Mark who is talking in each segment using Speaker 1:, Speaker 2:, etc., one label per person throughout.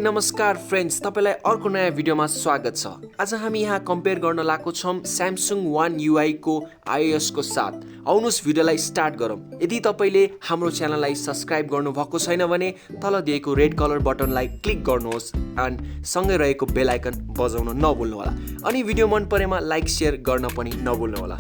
Speaker 1: नमस्कार फ्रेन्ड्स, तपाईलाई अर्को नयाँ भिडियोमा स्वागत छ। आज हामी यहाँ कम्पेयर गर्न लागेको छौं Samsung One UI को iOS को साथ। आउनुस् भिडियोलाई स्टार्ट गरौँ। यदि तपाईले हाम्रो च्यानललाई सब्स्क्राइब गर्नु भएको छैन भने तल दिएको रेड कलर बटनलाई क्लिक गर्नुहोस् अनि सँगै रहेको बेल आइकन बजाउन नभुल्नु होला। अनि भिडियो मन परेमा लाइक शेयर गर्न पनि नभुल्नु होला।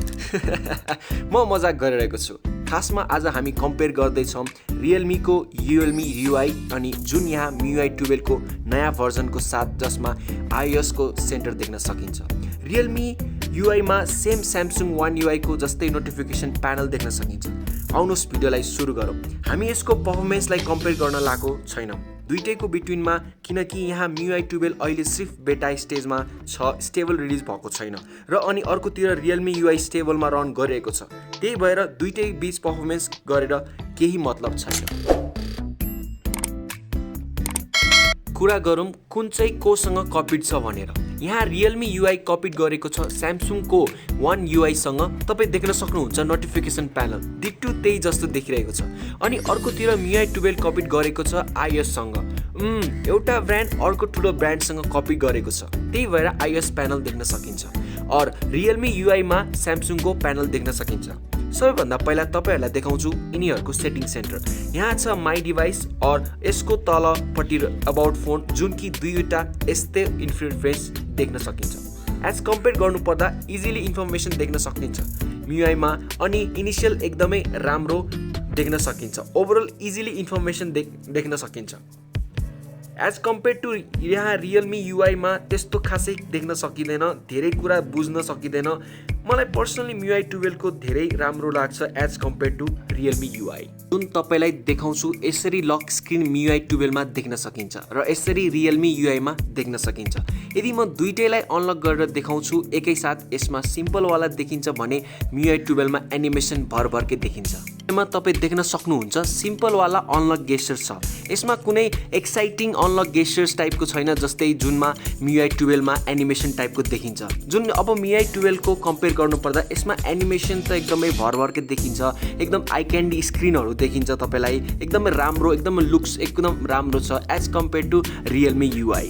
Speaker 1: म मजाक गरिरहेको छु। खासमा आज हामी कम्पेयर गर्दै छौं Realme को Realme MIUI अनि जुन यहाँ MIUI 12 को नयाँ भर्जनको साथ जसमा iOS को सेन्टर देख्न सकिन्छ। Realme MIUI मा सेम Samsung One UI को जस्तै नोटिफिकेसन प्यानल देख्न सकिन्छ। आउनुस् भिडियोलाई सुरु गरौँ। हामी यसको परफर्मेन्सलाई कम्पेयर गर्न लागेको छैनौं। दुईटैको बिट्विनमा, किनकि यहाँ MIUI 12 अहिले सिर्फ बेटा स्टेजमा छ, स्टेबल रिलिज भएको छैन र अनि अर्कोतिर Realme MIUI स्टेबलमा रन गरिरहेको छ। त्यही भएर दुईटै बीच परफर्मेन्स गरेर केही मतलब छैन। कुरा गरौँ कुन चाहिँ कोसँग कपिड छ भनेर। यहाँ Realme MIUI कपिड गरेको छ Samsung को One UI सँग। तपाई देख्न सक्नुहुन्छ नोटिफिकेसन प्यानल डिट्टो त्यही जस्तो देखिरहेको छ। अनि अर्कोतिर MIUI 12 कपिड गरेको छ iOS सँग। एउटा ब्रान्ड अर्को ठुलो ब्रान्डसँग कपी गरेको छ, त्यही भएर iOS प्यानल देख्न सकिन्छ। और Realme MIUI मा Samsung को प्यानल देख्न सकिन्छ। सबैभन्दा पहिला तपाईहरुलाई देखाउँछु यिनीहरुको सेटिङ सेन्टर। यहाँ छ माई डिभाइस और यसको तलपट्टि अबाउट फोन, जुन कि दुईवटा यस्तै इन्टरफेस देख्न सकिन्छ। एज कम्पेयर गर्नुपर्दा इजिली इन्फर्मेसन देख्न सकिन्छ MIUI मा अनि इनिशियल एकदमै राम्रो देख्न सकिन्छ। ओभरअल इजिली इन्फर्मेसन देख्न सकिन्छ। एज कम्पेयर टु यहाँ Realme MIUI मा त्यस्तो खासै देख्न सकिँदैन, धेरै कुरा बुझ्न सकिँदैन। मलाई पर्सनली MIUI 12 को धेरै राम्रो लाग्छ as compare to Realme MIUI। जुन तपाईलाई देखाउँछु यसरी लक स्क्रिन MIUI 12 मा देख्न सकिन्छ र यसरी Realme MIUI मा देख्न सकिन्छ। यदि म दुईटैलाई अनलक गरेर देखाउँछु एकैसाथ यसमा सिम्पल वाला देखिन्छ भने MIUI 12 मा एनिमेसन भरभरकै देखिन्छ। यसमा तपाई देख्न सक्नुहुन्छ सिम्पल वाला अनलक गेस्चर छ। यसमा कुनै एक्साइटिङ अनलक गेस्चर्स टाइपको छैन जस्तै जुनमा MIUI 12 मा एनिमेसन टाइपको देखिन्छ। जुन अब MIUI 12 को कम्पेयर गर्नुपर्दा यसमा एनिमेसन त एकदमै भरभरकै देखिन्छ। एकदम आई क्यान्डी स्क्रिनहरु देखिन्छ तपाईलाई। एकदमै राम्रो, एकदमै लुक्स एकदम राम्रो छ as compare to Realme MIUI।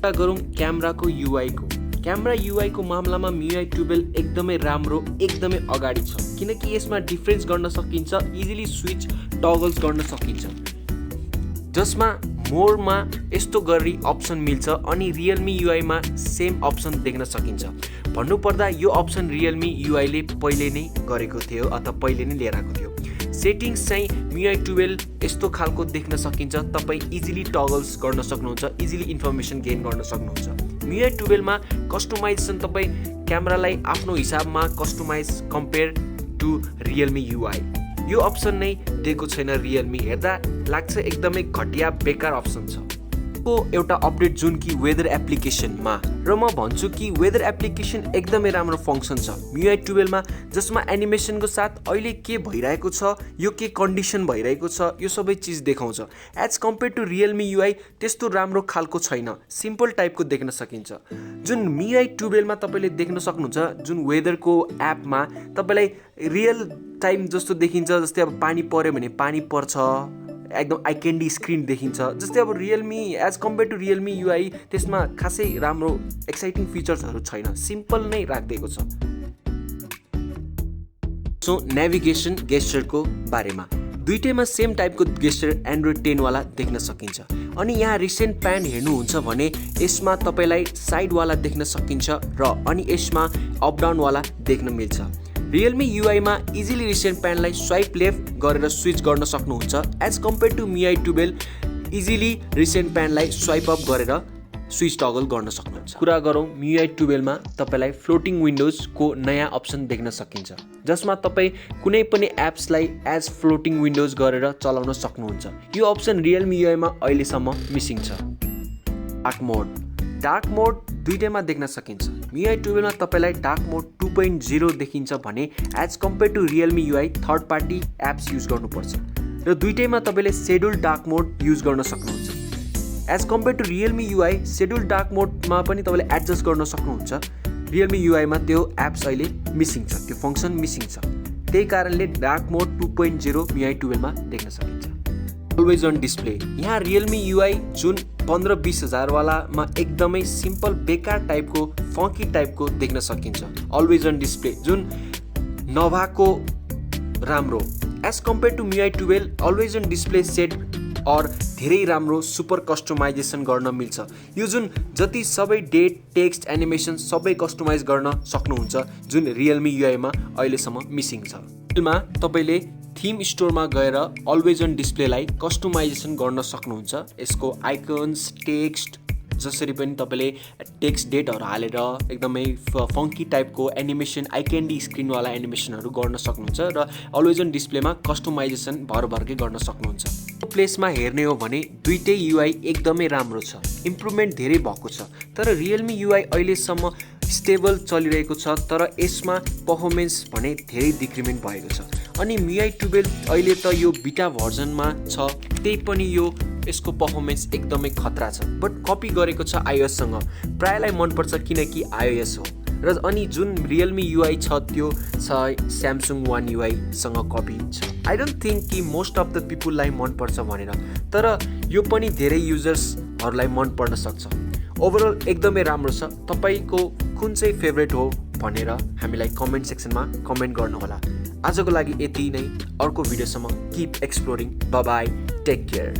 Speaker 1: कुरा गरौँ क्यामेराको UI को। क्यामेरा UI को मामलामा MIUI 12 एकदमै राम्रो, एकदमै अगाडि छ, किनकि यसमा डिफरेन्स गर्न सकिन्छ, इजिली स्विच टगल्स गर्न सकिन्छ। जसमा मोरमा यस्तो गरी अप्सन मिल्छ अनि Realme MIUI मा सेम अप्सन देख्न सकिन्छ। भन्नुपर्दा यो अप्सन Realme MIUI ले पहिले नै गरेको थियो अथवा पहिले नै लिएर आएको थियो। सेटिङ्स चाहिँ MIUI 12 यस्तो खालको देख्न सकिन्छ। तपाई इजिली टगल्स गर्न सक्नुहुन्छ, इजिली इन्फर्मेसन गेन गर्न सक्नुहुन्छ। MIUI 12 मा कस्टमाइजेसन तपाई क्यामेरालाई आफ्नो हिसाबमा customize compared to Realme MIUI यो अप्सन नै दिएको छैन। Realme हेर्दा लाग्छ एकदमै घटिया बेकार अप्सन छ। को एउटा अपडेट जुन कि वेदर एप्लिकेसनमा, र म भन्छु कि वेदर एप्लिकेसन एकदमै राम्रो फङ्सन छ MIUI 12 मा, जसमा एनिमेसनको साथ अहिले के भइरहेको छ, यो के कन्डिसन भइरहेको छ, यो सबै चीज देखाउँछ। As compare to Realme MIUI त्यस्तो राम्रो खालको छैन, सिम्पल टाइपको देख्न सकिन्छ। जुन MIUI 12 मा तपाईले देख्न सक्नुहुन्छ जुन वेदरको एपमा तपाईलाई रियल टाइम जस्तो देखिन्छ। जस्तै अब पानी पर्यो भने पानी पर्छ, एकदम आई क्यान्डी स्क्रिन देखिन्छ। जस्तै अब Realme as compare to Realme MIUI त्यसमा खासै राम्रो एक्साइटिङ फिचर्सहरु छैन, सिम्पल नै राखिदिएको छ। सो नेभिगेसन गेस्चरको बारेमा दुईटैमा सेम टाइपको गेस्चर Android 10 वाला देख्न सकिन्छ। अनि यहाँ रिसेन्ट प्यान हेर्नुहुन्छ भने यसमा तपाईलाई साइड वाला देख्न सकिन्छ र अनि यसमा अप डाउन वाला देख्न मिल्छ। Realme MIUI मा इजिली रिसेन्ट प्यानलाई स्वाइप लेफ्ट गरेर स्विच गर्न सक्नुहुन्छ as compare to MIUI 12 easily recent प्यानलाई स्वाइप अप गरेर स्विच टगल गर्न सक्नुहुन्छ। कुरा गरौँ MIUI 12 मा तपाईलाई फ्लोटिङ विन्डोजको नयाँ अप्सन देख्न सकिन्छ, जसमा तपाई कुनै पनि एप्सलाई एज फ्लोटिङ विन्डोज गरेर चलाउन सक्नुहुन्छ। यो अप्सन Realme MIUI मा अहिलेसम्म मिसिङ छ। डार्क मोड दुईटैमा देख्न सकिन्छ। MIUI 12 मा तपाईलाई डार्क मोड 2.0 देखिन्छ भने as compare to Realme MIUI third party apps use गर्नुपर्छ र दुईटैमा तपाईले शेड्युल डार्क मोड युज गर्न सक्नुहुन्छ। As compare to Realme MIUI schedule dark मोडमा पनि तपाईले एडजस्ट गर्न सक्नुहुन्छ। Realme MIUI मा त्यो एप्स अहिले मिसिङ छ, त्यो फङ्सन मिसिङ छ। त्यही कारणले डार्क मोड 2.0 MIUI 12 मा देख्न सकिन्छ। Always on display. यहाँ रियलमी युआई जुन 15-20 हजार वालामा एकदमै सिम्पल बेकार टाइपको फङ्की टाइपको देख्न सकिन्छ। अलवेज अन डिस्प्ले जुन नभएको राम्रो as compare to MIUI 12 always on display set और धेरै राम्रो सुपर कस्टमाइजेसन गर्न मिल्छ। यो जुन जति सबै डेट टेक्स्ट एनिमेसन सबै कस्टमाइज गर्न सक्नुहुन्छ जुन रियलमी युआईमा अहिलेसम्म मिसिङ छ। मा तपाईले थीम स्टोरमा गएर अलवेज अन डिस्प्लेलाई कस्टमाइजेसन गर्न सक्नुहुन्छ। यसको आइकन्स टेक्स्ट जसरी पनि तपाईले टेक्स्ट डेटहरू हालेर एकदमै फङ्की टाइपको एनिमेसन आई क्यान्डी स्क्रिनवाला एनिमेसनहरू गर्न सक्नुहुन्छ र अलवेज अन डिस्प्लेमा कस्टमाइजेसन भरभरकै गर्न सक्नुहुन्छ। प्लेसमा हेर्ने हो भने दुईटै युआई एकदमै राम्रो छ, इम्प्रुभमेन्ट धेरै भएको छ। तर रियलमी युआई अहिलेसम्म स्टेबल चलिरहेको छ, तर यसमा पर्फर्मेन्स भने धेरै डिक्रिमेन्ट भएको छ। अनि MIUI 12 अहिले त यो बिटा भर्जनमा छ, त्यही पनि यो यसको पर्फर्मेन्स एकदमै खतरा छ। बट कपी गरेको छ iOS-सँग, प्रायलाई मनपर्छ किनकि iOS हो। र अनि जुन रियलमी युआई छ त्यो छ स्यामसङ वान युआईसँग कपी छ। आई डोन्ट थिङ्क कि मोस्ट अफ द पिपुललाई मनपर्छ भनेर, तर यो पनि धेरै युजर्सहरूलाई मन पर्न सक्छ। ओभरअल एकदमै राम्रो छ। तपाईँको कुन चाहिँ फेभरेट हो भनेर हामीलाई कमेन्ट सेक्सनमा कमेन्ट गर्नुहोला। आजको लागि यति नै, अर्को भिडियोसम्म keep exploring. Bye bye, take care.